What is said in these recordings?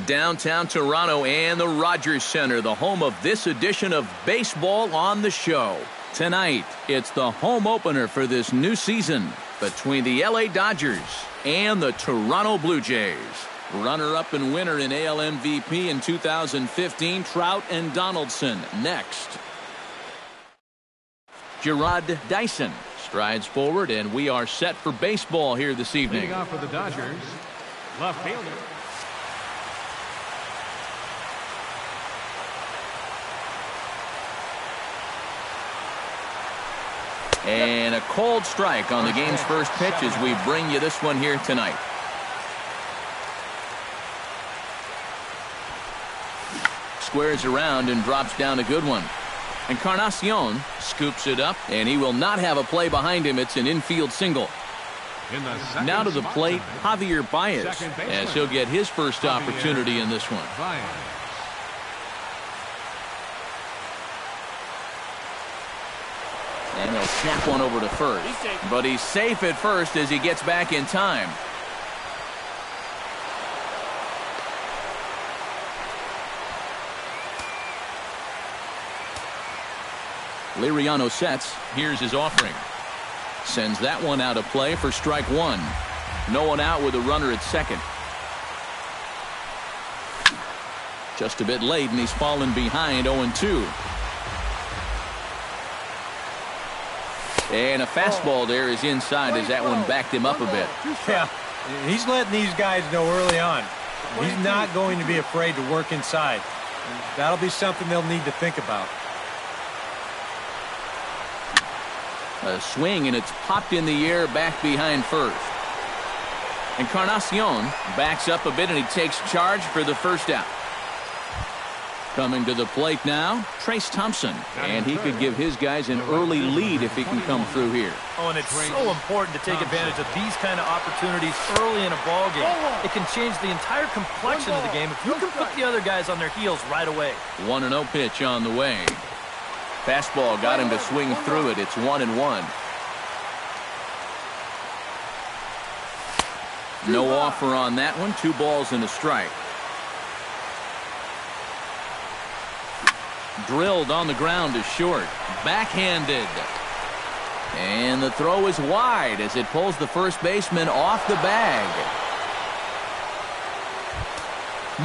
Downtown Toronto and the Rogers Center, the home of this edition of Baseball on the Show. Tonight, it's the home opener for this new season between the LA Dodgers and the Toronto Blue Jays. Runner-up and winner in AL MVP in 2015, Trout and Donaldson next. Gerard Dyson strides forward, and we are set for baseball here this evening. Leading off for the Dodgers, left fielder. And a cold strike on the game's first pitch as we bring you this one here tonight. Squares around and drops down a good one. Encarnacion scoops it up, and he will not have a play behind him. It's an infield single. Now to the plate, Javier Baez, as he'll get his first opportunity in this one. And he'll snap one over to first. But he's safe at first as he gets back in time. Liriano sets. Here's his offering. Sends that one out of play for strike one. No one out with a runner at second. Just a bit late, and he's fallen behind 0-2. And a fastball there is inside as that one backed him up a bit. Yeah, he's letting these guys know early on. He's not going to be afraid to work inside. That'll be something they'll need to think about. A swing, and it's popped in the air back behind first. Encarnacion backs up a bit, and he takes charge for the first out. Coming to the plate now, Trace Thompson. And he could give his guys an early lead if he can come through here. Oh, and it's so important to take advantage of these kind of opportunities early in a ball game. It can change the entire complexion of the game if you can put the other guys on their heels right away. 1-0 pitch on the way. Fastball got him to swing through it. It's 1-1. No offer on that one. 2 balls and a strike. Drilled on the ground is short. Backhanded. And the throw is wide as it pulls the first baseman off the bag.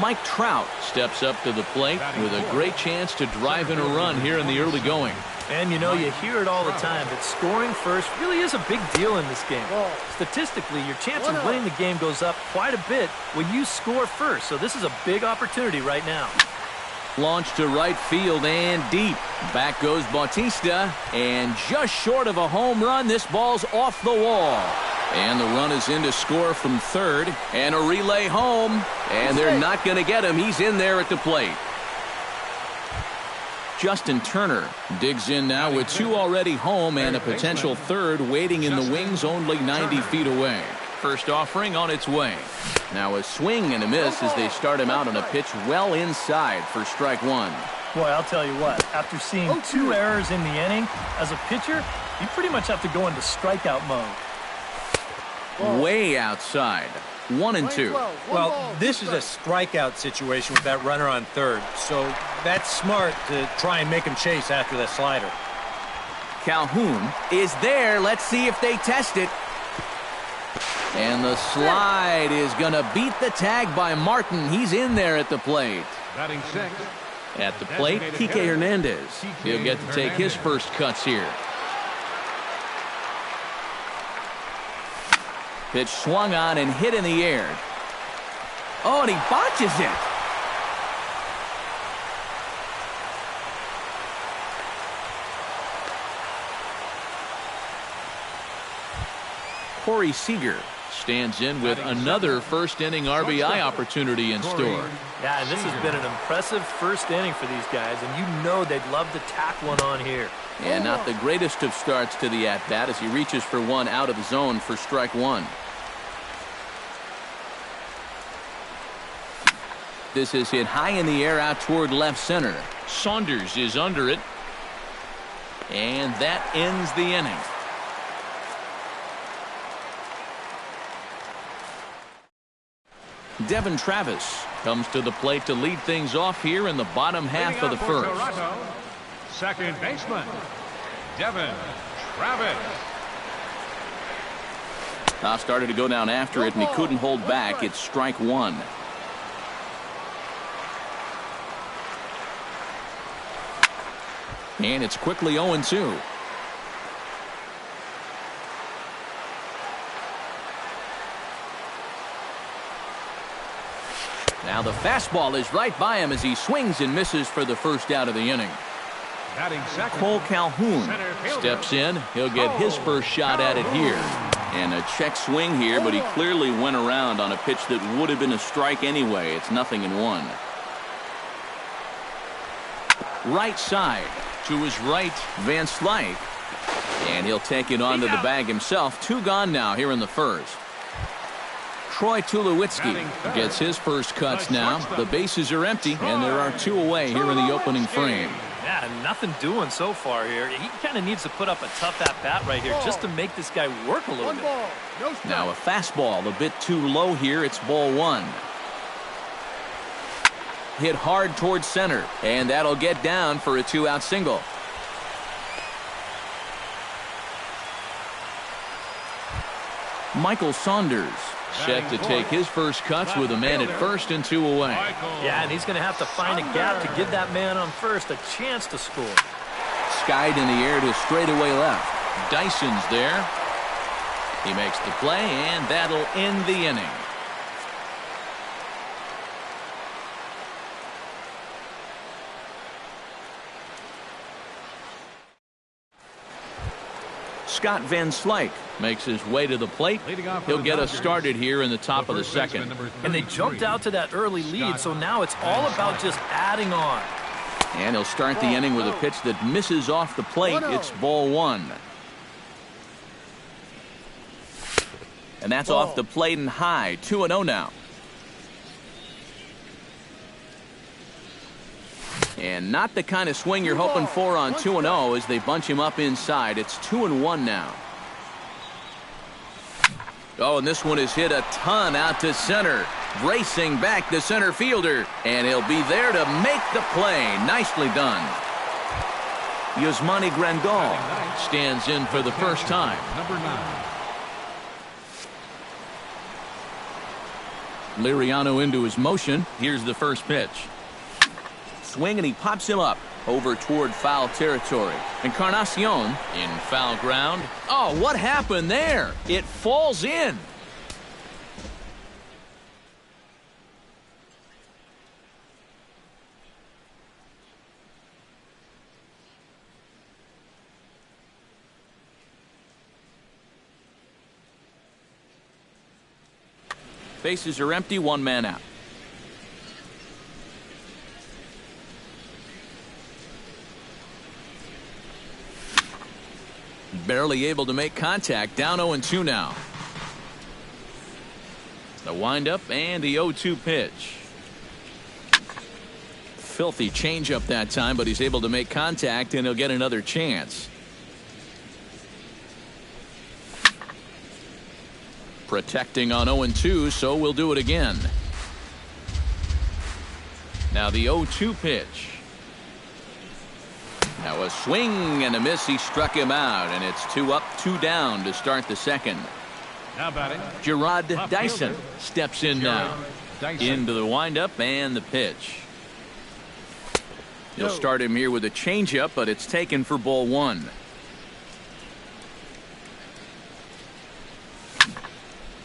Mike Trout steps up to the plate with a great chance to drive in a run here in the early going. And you know, you hear it all the time, but scoring first really is a big deal in this game. Statistically, your chance of winning the game goes up quite a bit when you score first. So this is a big opportunity right now. Launched to right field and deep. Back goes Bautista, and just short of a home run, this ball's off the wall. And the run is in to score from third, and a relay home, and they're not going to get him. He's in there at the plate. Justin Turner digs in now with 2 already home and a potential third waiting in the wings only 90 feet away. First offering on its way. Now a swing and a miss as they start him out on a pitch well inside for strike one. Boy, I'll tell you what, after seeing 2 errors in the inning, as a pitcher, you pretty much have to go into strikeout mode. Way outside. 1-2. Well, this is a strikeout situation with that runner on third, so that's smart to try and make him chase after that slider. Calhoun is there. Let's see if they test it. And the slide is going to beat the tag by Martin. He's in there at the plate. Batting 6. At the plate, Kike Hernandez. He'll get to take his first cuts here. Pitch swung on and hit in the air. Oh, and he botches it. Corey Seager stands in with another first-inning RBI opportunity in store. Yeah, and this has been an impressive first inning for these guys, and you know they'd love to tack one on here. And not the greatest of starts to the at-bat as he reaches for one out of the zone for strike one. This is hit high in the air out toward left center. Saunders is under it. And that ends the inning. Devin Travis comes to the plate to lead things off here in the bottom half of the first. Toronto, second baseman, Devin Travis. Now started to go down after it, and he couldn't hold back. It's strike one. And it's quickly 0-2. Now the fastball is right by him as he swings and misses for the first out of the inning. Batting second, Cole Calhoun steps in. He'll get his first shot at it here. And a check swing here, but he clearly went around on a pitch that would have been a strike anyway. It's 0-1. Right side to his right, Van Slyke. And he'll take it onto the bag himself. 2 gone now here in the first. Troy Tulowitzki gets his first cuts now. The bases are empty, and there are 2 away here in the opening frame. Yeah, nothing doing so far here. He kind of needs to put up a tough at-bat right here just to make this guy work a little bit. Now a fastball a bit too low here. It's ball 1. Hit hard towards center, and that'll get down for a 2-out single. Michael Saunders set to take his first cuts with a man at first and 2 away. Yeah, and he's going to have to find a gap to give that man on first a chance to score. Skied in the air to straightaway left. Dyson's there. He makes the play, and that'll end the inning. Scott Van Slyke makes his way to the plate. He'll get us started here in the top of the second. And they jumped out to that early lead, so now it's all about just adding on. And he'll start the inning with a pitch that misses off the plate. It's ball 1. And that's off the plate and high. 2-0 now. And not the kind of swing you're hoping for on 2-0 as they bunch him up inside. It's 2-1 now. Oh, and this one is hit a ton out to center. Racing back the center fielder. And he'll be there to make the play. Nicely done. Yasmani Grandal stands in for the first time. number 9. Liriano into his motion. Here's the first pitch. Swing, and he pops him up over toward foul territory. Encarnacion in foul ground. Oh, what happened there? It falls in. Bases are empty, 1 man out. Barely able to make contact. Down 0-2 now. The windup and the 0-2 pitch. Filthy changeup that time, but he's able to make contact, and he'll get another chance. Protecting on 0-2, so we'll do it again. Now the 0-2 pitch. Now a swing and a miss. He struck him out, and it's 2 up, 2 down to start the second. Now batting, Gerard Dyson steps in now. Into the windup and the pitch. You'll start him here with a changeup, but it's taken for ball 1.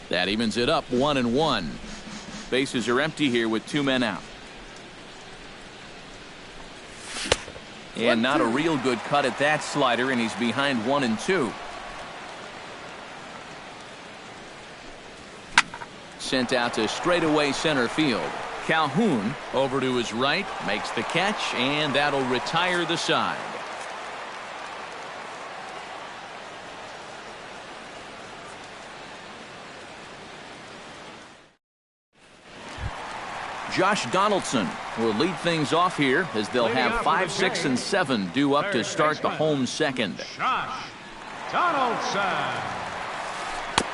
That evens it up, 1-1. Bases are empty here with 2 men out. And not a real good cut at that slider, and he's behind 1-2. Sent out to straightaway center field. Calhoun over to his right, makes the catch, and that'll retire the side. Josh Donaldson will lead things off here as they'll have 5, 6, and 7 due up to start the home second. Josh Donaldson.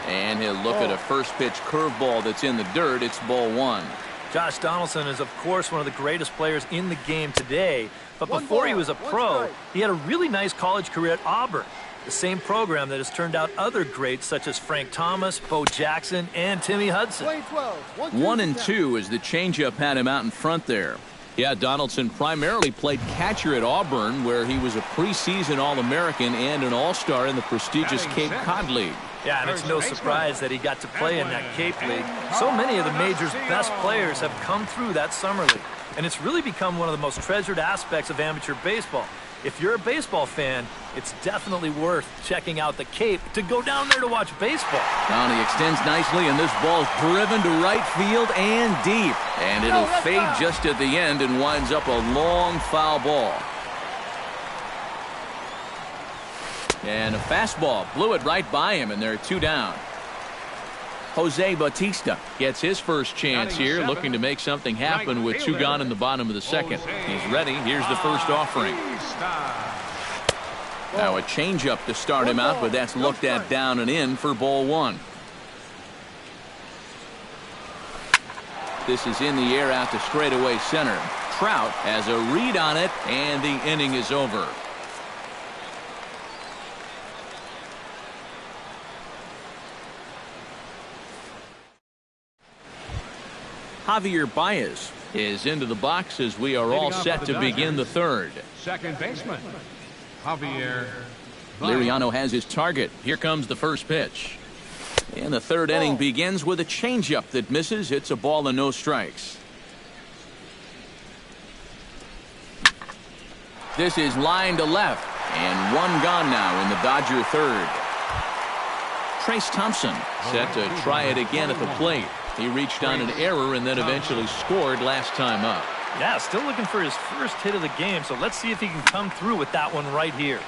And he'll look at a first pitch curveball that's in the dirt. It's ball one. Josh Donaldson is, of course, one of the greatest players in the game today. But before he was a pro, he had a really nice college career at Auburn, the same program that has turned out other greats such as Frank Thomas, Bo Jackson, and Timmy Hudson. 1-2 as the changeup had him out in front there. Yeah, Donaldson primarily played catcher at Auburn, where he was a preseason All-American and an All-Star in the prestigious Cape Cod League. Yeah, and it's no surprise that he got to play in that Cape League. So many of the major's best players have come through that summer league. And it's really become one of the most treasured aspects of amateur baseball. If you're a baseball fan, it's definitely worth checking out the Cape to go down there to watch baseball. Down, he extends nicely, and this ball's driven to right field and deep. And it'll fade just at the end and winds up a long foul ball. And a fastball blew it right by him, and there are two down. Jose Bautista gets his first chance here, looking to make something happen with two gone in the bottom of the second. He's ready. Here's the first offering. Now a changeup to start him out, but that's looked at down and in for ball one. This is in the air out to straightaway center. Trout has a read on it, and the inning is over. Javier Baez is into the box as we are all set to begin the third. Second baseman, Javier Liriano has his target. Here comes the first pitch. And the third inning begins with a changeup that misses. It's a ball and no strikes. This is line to left. And one gone now in the Dodger third. Trace Thompson set to try it again at the plate. He reached on an error and then eventually scored last time up. Yeah, still looking for his first hit of the game, so let's see if he can come through with that one right here.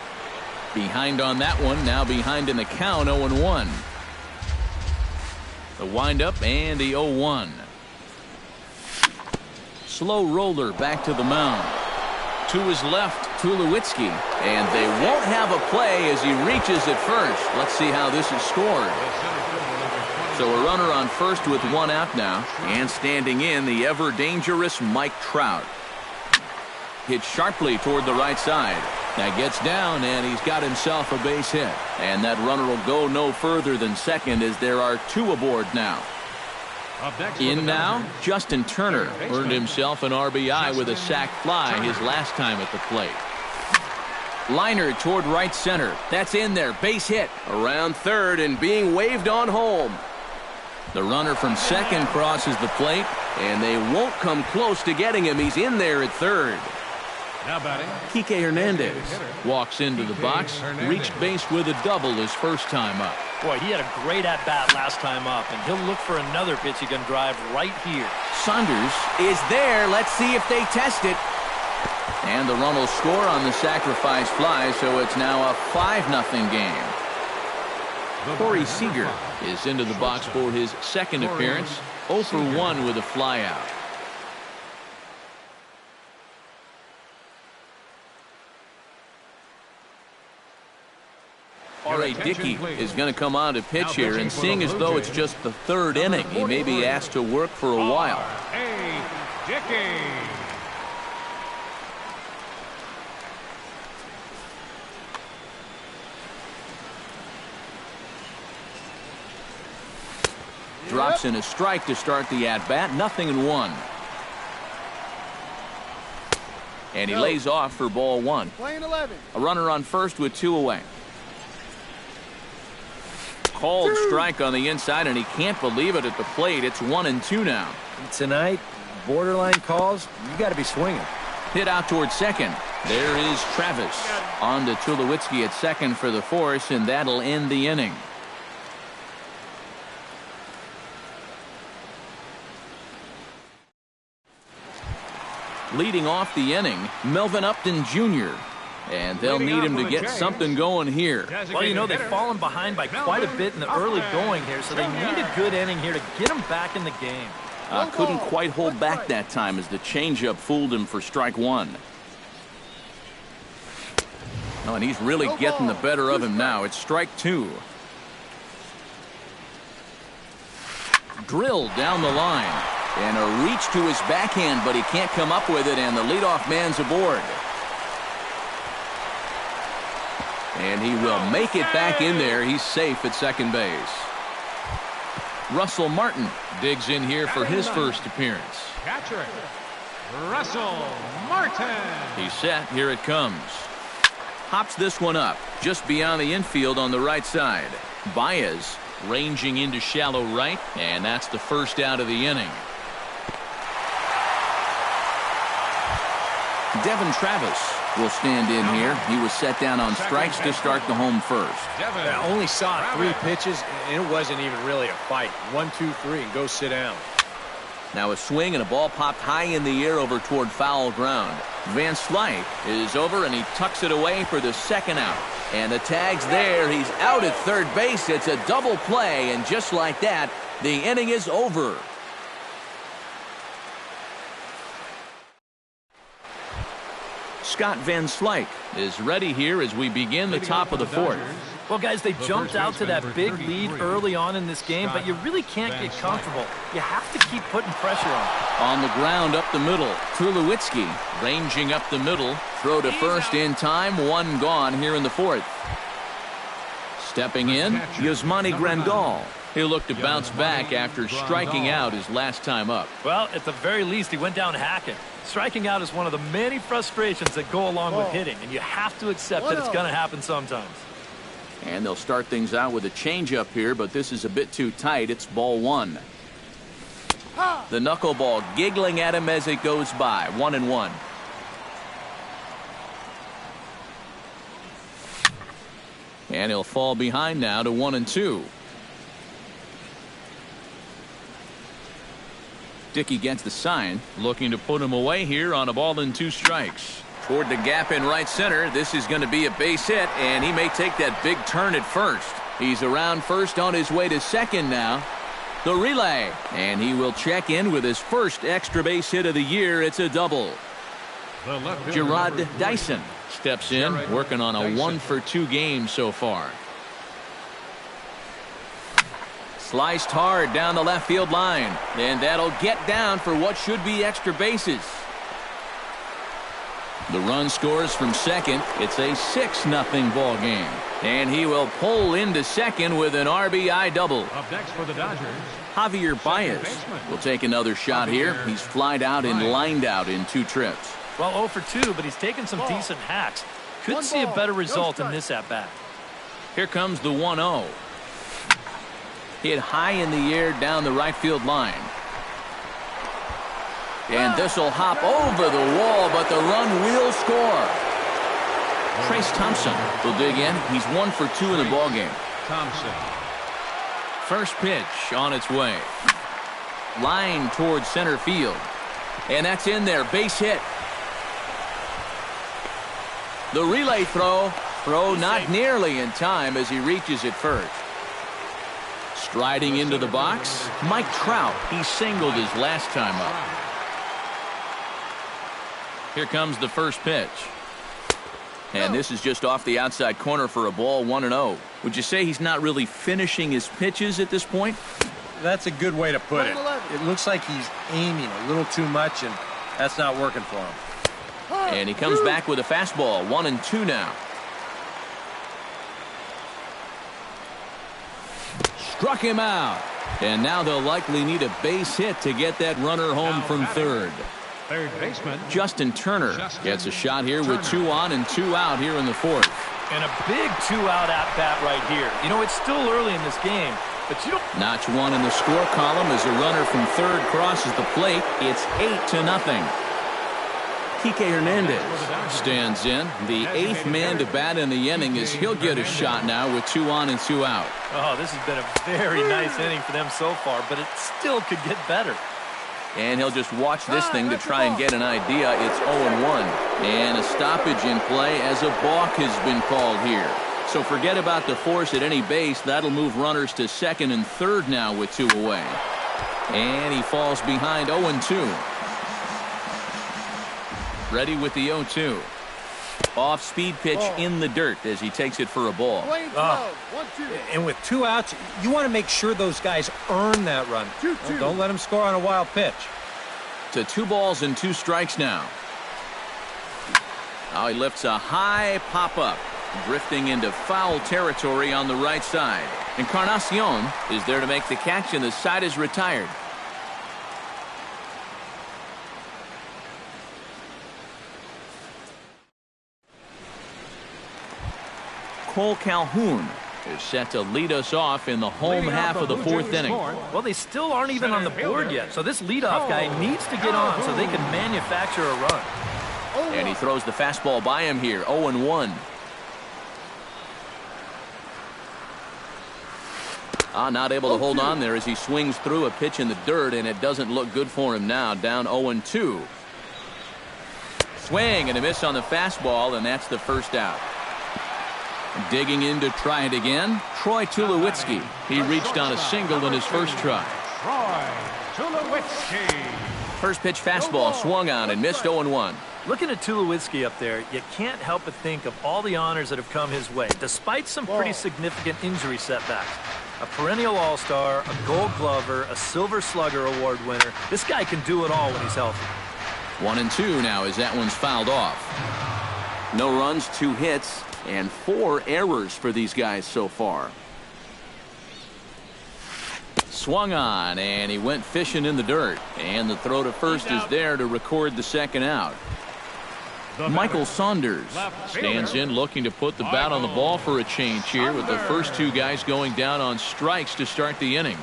Behind on that one, now behind in the count, 0-1. The windup and the 0-1. Slow roller back to the mound. To his left, Tulowitzki. And they won't have a play as he reaches at first. Let's see how this is scored. So a runner on first with one out now. And standing in, the ever-dangerous Mike Trout. Hit sharply toward the right side. Now gets down, and he's got himself a base hit. And that runner will go no further than second as there are two aboard now. In now, Justin Turner earned himself an RBI with a sac fly his last time at the plate. Liner toward right center. That's in there. Base hit. Around third and being waved on home. The runner from second crosses the plate, and they won't come close to getting him. He's in there at third. Now batting, Kike Hernandez walks into the box, reached base with a double his first time up. Boy, he had a great at-bat last time up, and he'll look for another pitch he can drive right here. Saunders is there. Let's see if they test it. And the run will score on the sacrifice fly, so it's now a 5-0 game. Corey Seager is into the box for his second appearance. 0 for 1 with a flyout. R.A. Dickey is going to come on to pitch here, and seeing as though it's just the third inning, he may be asked to work for a while. R.A. Dickey. Drops in a strike to start the at-bat. 0-1. And he lays off for ball one. A runner on first with 2 away. Called strike on the inside, and he can't believe it at the plate. It's 1-2 now. Tonight, borderline calls, you got to be swinging. Hit out towards second. There is Travis. On to Tulowitzki at second for the force, and that'll end the inning. Leading off the inning, Melvin Upton Jr. And they'll need him to get something going here. Well, you know, they've fallen behind by quite a bit in the early going here, so they need a good inning here to get them back in the game. Couldn't quite hold back that time as the changeup fooled him for strike one. Oh, and he's really getting the better of him now. It's strike two. drilled down the line. And a reach to his backhand, but he can't come up with it, and the leadoff man's aboard. And he will make it back in there. He's safe at second base. Russell Martin digs in here for his first appearance. Catcher, Russell Martin. He's set. Here it comes. Hops this one up just beyond the infield on the right side. Baez ranging into shallow right, and that's the first out of the inning. Devin Travis will stand in here. He was set down on strikes to start the home first. I only saw 3 pitches, and it wasn't even really a fight. 1, 2, 3, and go sit down. Now a swing and a ball popped high in the air over toward foul ground. Van Slyke is over, and he tucks it away for the second out. And the tag's there. He's out at third base. It's a double play, and just like that, the inning is over. Scott Van Slyke is ready here as we begin the top of the fourth. Well, guys, they jumped out to that big lead early on in this game, but you really can't get comfortable. You have to keep putting pressure on. On the ground up the middle, Tulowitzki ranging up the middle. Throw to first in time, 1 gone here in the fourth. Stepping in, Yasmani Grandal. He'll look to bounce back after striking out his last time up. Well, at the very least, he went down hacking. Striking out is one of the many frustrations that go along with hitting, and you have to accept that it's going to happen sometimes. And they'll start things out with a changeup here, but this is a bit too tight. It's ball 1. The knuckleball giggling at him as it goes by. 1-1. And he'll fall behind now to 1-2. Dickey gets the sign, looking to put him away here on a ball and 2 strikes. Toward the gap in right center. This is going to be a base hit, and he may take that big turn at first. He's around first on his way to second now. The relay, and he will check in with his first extra base hit of the year. It's a double. Gerard Dyson steps in, working on a 1-for-2 game so far. Sliced hard down the left field line, and that'll get down for what should be extra bases. The run scores from second. It's a 6-0 ball game, and he will pull into second with an RBI double. Up next for the Dodgers, Javier Baez will take another shot here. He's flied out and lined out in 2 trips. Well, 0 for 2, but he's taken some decent hacks. Could see a better result in this at-bat. Here comes the 1-0. Hit high in the air down the right field line. And this will hop over the wall, but the run will score. Trace Thompson will dig in. He's 1 for 2 in the ballgame. Thompson. First pitch on its way. Line towards center field. And that's in there. Base hit. The relay throw. Throw not nearly in time as he reaches it first. Striding into the box, Mike Trout. He singled his last time up. Here comes the first pitch. And this is just off the outside corner for a ball, 1-0. Would you say he's not really finishing his pitches at this point? That's a good way to put it. It looks like he's aiming a little too much, and that's not working for him. And he comes back with a fastball, 1-2 now. Struck him out. And now they'll likely need a base hit to get that runner home from third. Third baseman, Justin Turner gets a shot here with 2 on and 2 out here in the fourth. And a big 2-out at-bat right here. You know, it's still early in this game, but you don't... Notch 1 in the score column as a runner from third crosses the plate. It's 8-0. Kike Hernandez stands in. The 8th man to bat in the inning as he'll get a shot now with 2 on and 2 out. Oh, this has been a very nice inning for them so far, but it still could get better. And he'll just watch this thing to try and get an idea. It's 0-1. And a stoppage in play as a balk has been called here. So forget about the force at any base. That'll move runners to second and third now with 2 away. And he falls behind 0-2. Ready with the 0-2. Off-speed pitch in the dirt as he takes it for a ball. And with 2 outs, you want to make sure those guys earn that run. Well, don't let them score on a wild pitch. To 2 balls and 2 strikes now. Now he lifts a high pop-up, drifting into foul territory on the right side. Encarnacion is there to make the catch, and the side is retired. Cole Calhoun is set to lead us off in the home half of the 4th inning. Well, they still aren't even on the board yet, so this leadoff guy needs to get on so they can manufacture a run. And he throws the fastball by him here, 0-1. Not able to hold on there as he swings through a pitch in the dirt, and it doesn't look good for him now. Down 0-2. Swing and a miss on the fastball, and that's the first out. Digging in to try it again, Troy Tulowitzki. He reached on a single in his first try. Troy Tulowitzki. First pitch fastball swung on and missed 0-1. Looking at Tulowitzki up there, you can't help but think of all the honors that have come his way, despite some pretty significant injury setbacks. A perennial all-star, a gold glover, a silver slugger award winner. This guy can do it all when he's healthy. 1-2 now as that one's fouled off. No runs, 2 hits, and 4 errors for these guys so far. Swung on, and he went fishing in the dirt. And the throw to first is there to record the second out. Michael Saunders stands in looking to put the bat on the ball for a change here with the first 2 guys going down on strikes to start the inning.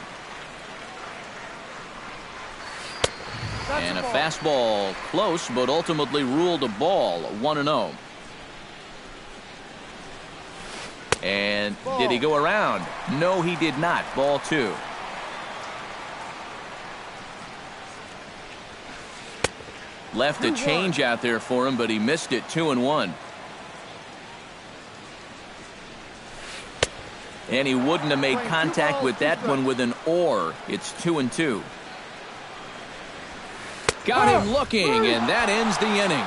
And a fastball close, but ultimately ruled a ball, 1-0. And did he go around? No, he did not. Ball 2. Left a change out there for him, but he missed it. 2-1. And he wouldn't have made contact with that one with an or. It's 2-2. Got him looking, and that ends the inning.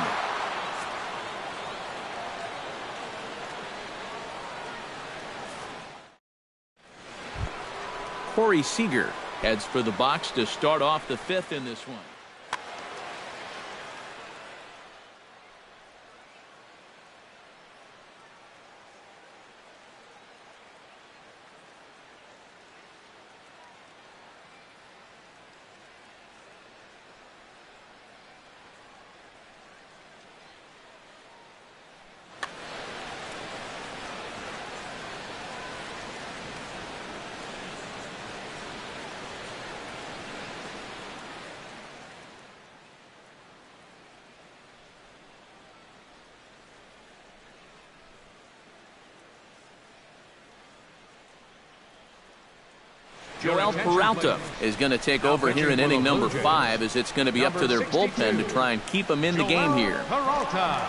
Corey Seager heads for the box to start off the 5th in this one. Joel Peralta is going to take over here in inning number 5 as it's going to be up to their bullpen to try and keep them in the game here. Peralta.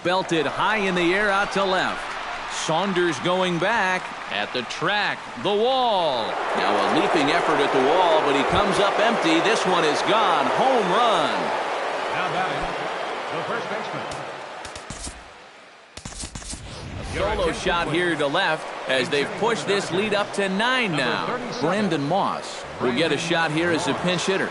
Belted high in the air out to left. Saunders going back at the track, the wall. Now a leaping effort at the wall, but he comes up empty. This one is gone. Home run. Now batting, the first baseman. Solo shot here to left as they've pushed this lead up to 9 now. Brandon Moss will get a shot here as a pinch hitter.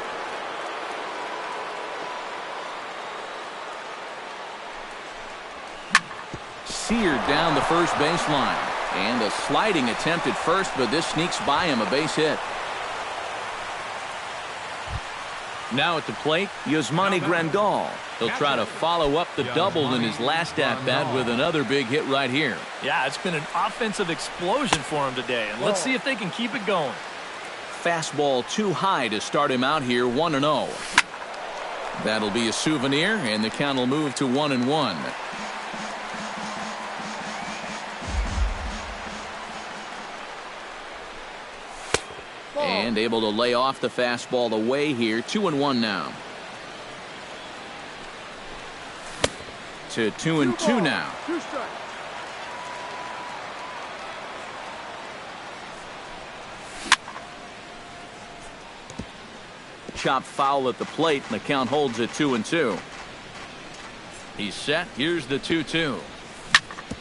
Seared down the first baseline. And a sliding attempt at first, but this sneaks by him, a base hit. Now at the plate, Yasmani Grandal. He'll try to follow up the double in his last at-bat with another big hit right here. Yeah, it's been an offensive explosion for him today, and let's see if they can keep it going. Fastball too high to start him out here, 1-0. That'll be a souvenir, and the count will move to 1-1. And able to lay off the fastball away here. 2-1 now. To 2-2 now. Chopped foul at the plate, and the count holds at 2-2. He's set. Here's the 2-2.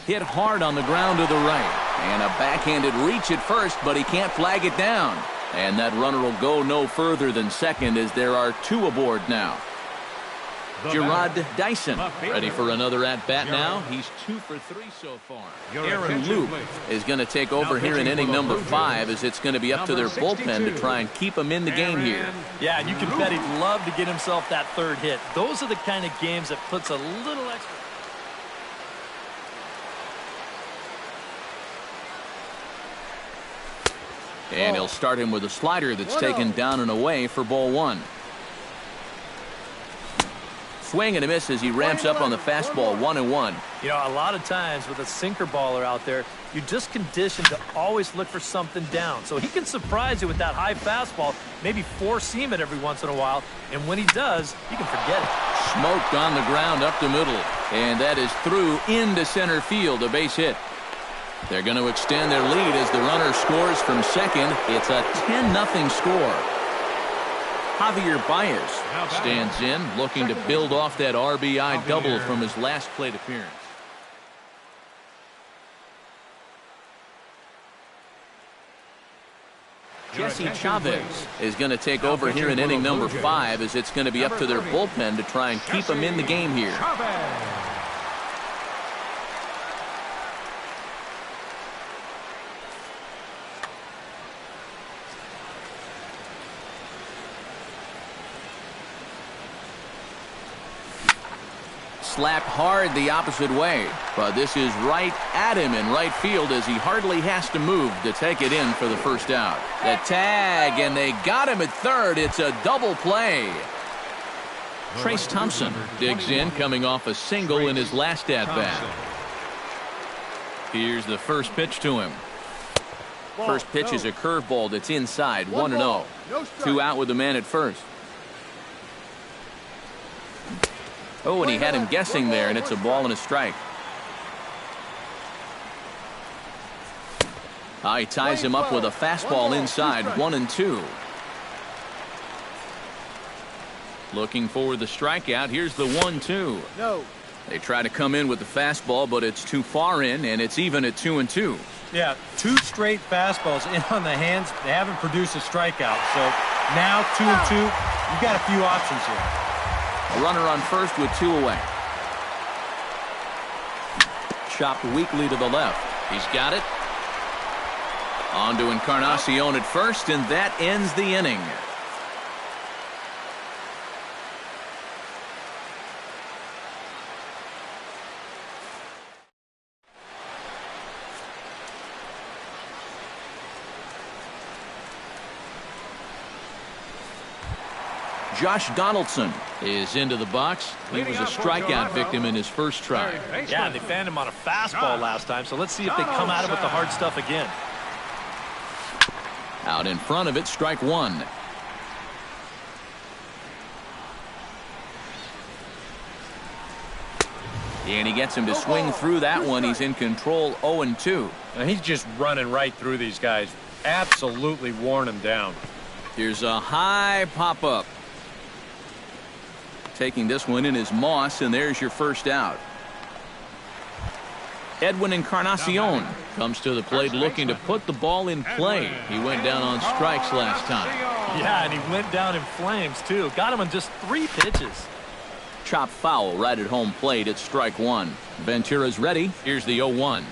Hit hard on the ground to the right. And a backhanded reach at first, but he can't flag it down. And that runner will go no further than second as there are two aboard now. Gerard Dyson ready for another at-bat now. He's 2 for 3 so far. Aaron Luke is going to take over here in inning number 5 as it's going to be up to their bullpen to try and keep him in the game here. Yeah, and you can bet he'd love to get himself that third hit. Those are the kind of games that puts a little extra. And he'll start him with a slider that's taken down and away for ball 1. Swing and a miss as he ramps up on the fastball. 1-1. You know, a lot of times with a sinker baller out there, you're just conditioned to always look for something down. So he can surprise you with that high fastball, maybe four seam it every once in a while. And when he does, you can forget it. Smoked on the ground up the middle. And that is through into center field, a base hit. They're going to extend their lead as the runner scores from second. It's a 10-0 score. Javier Baez stands in, looking to build off that RBI double from his last plate appearance. Jesse Chavez is going to take over here in inning number 5 as it's going to be up to their bullpen to try and keep him in the game here. Slapped hard the opposite way, but this is right at him in right field as he hardly has to move to take it in for the first out. The tag, and they got him at third. It's a double play. Trace Thompson digs in, coming off a single in his last at-bat. Here's the first pitch to him. First pitch is a curveball that's inside, 1-0. 2 out with the man at first. Oh, and he had him guessing there, and it's a ball and a strike. He ties him up with a fastball inside, 1-2. Looking for the strikeout. Here's the 1-2. They try to come in with the fastball, but it's too far in, and it's even at 2-2. Yeah, 2 straight fastballs in on the hands. They haven't produced a strikeout. So now 2-2. You've got a few options here. A runner on first with 2 away. Chopped weakly to the left. He's got it. On to Encarnacion at first, and that ends the inning. Josh Donaldson is into the box. He was a strikeout victim in his first try. Yeah, they fanned him on a fastball last time, so let's see if they come at him with the hard stuff again. Out in front of it, strike 1. And he gets him to swing through that one. He's in control, 0-2. Now he's just running right through these guys. Absolutely worn them down. Here's a high pop-up. Taking this one in is Moss, and there's your first out. Edwin Encarnacion comes to the plate looking to put the ball in play. He went down on strikes last time. Yeah, and he went down in flames, too. Got him on just 3 pitches. Chopped foul right at home plate at strike 1. Ventura's ready. Here's the 0-1.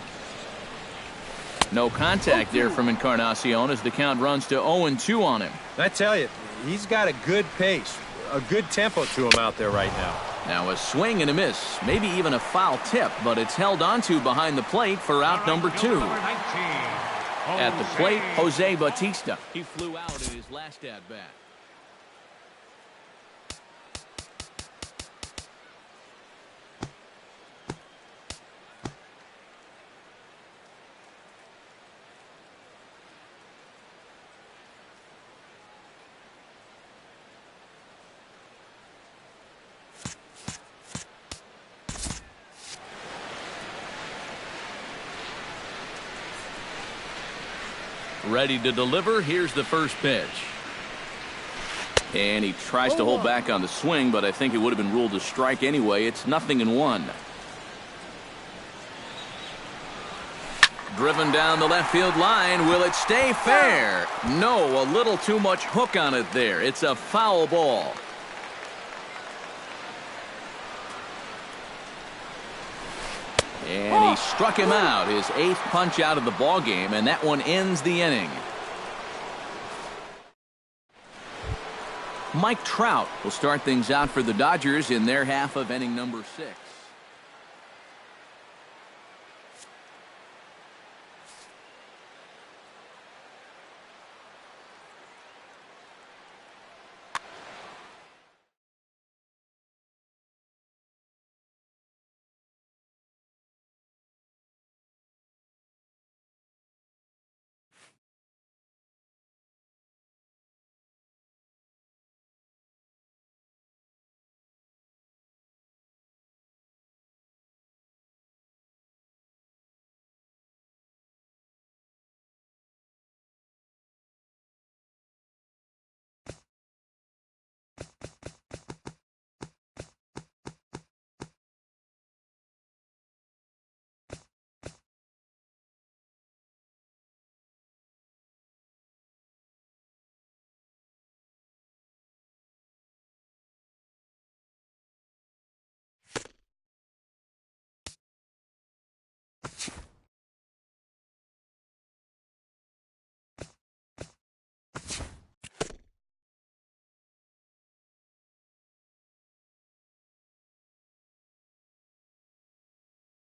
No contact there from Encarnacion as the count runs to 0-2 on him. I tell you, he's got a good pace, a good tempo to him out there right now. Now a swing and a miss, maybe even a foul tip, but it's held onto behind the plate for out number 2. At the plate, Jose Bautista. He flew out in his last at-bat. Ready to deliver. Here's the first pitch. And he tries to hold back on the swing, but I think it would have been ruled a strike anyway. It's 0-1. Driven down the left field line. Will it stay fair? No, a little too much hook on it there. It's a foul ball. And he struck him out, his 8th punch out of the ball game, and that one ends the inning. Mike Trout will start things out for the Dodgers in their half of inning number 6.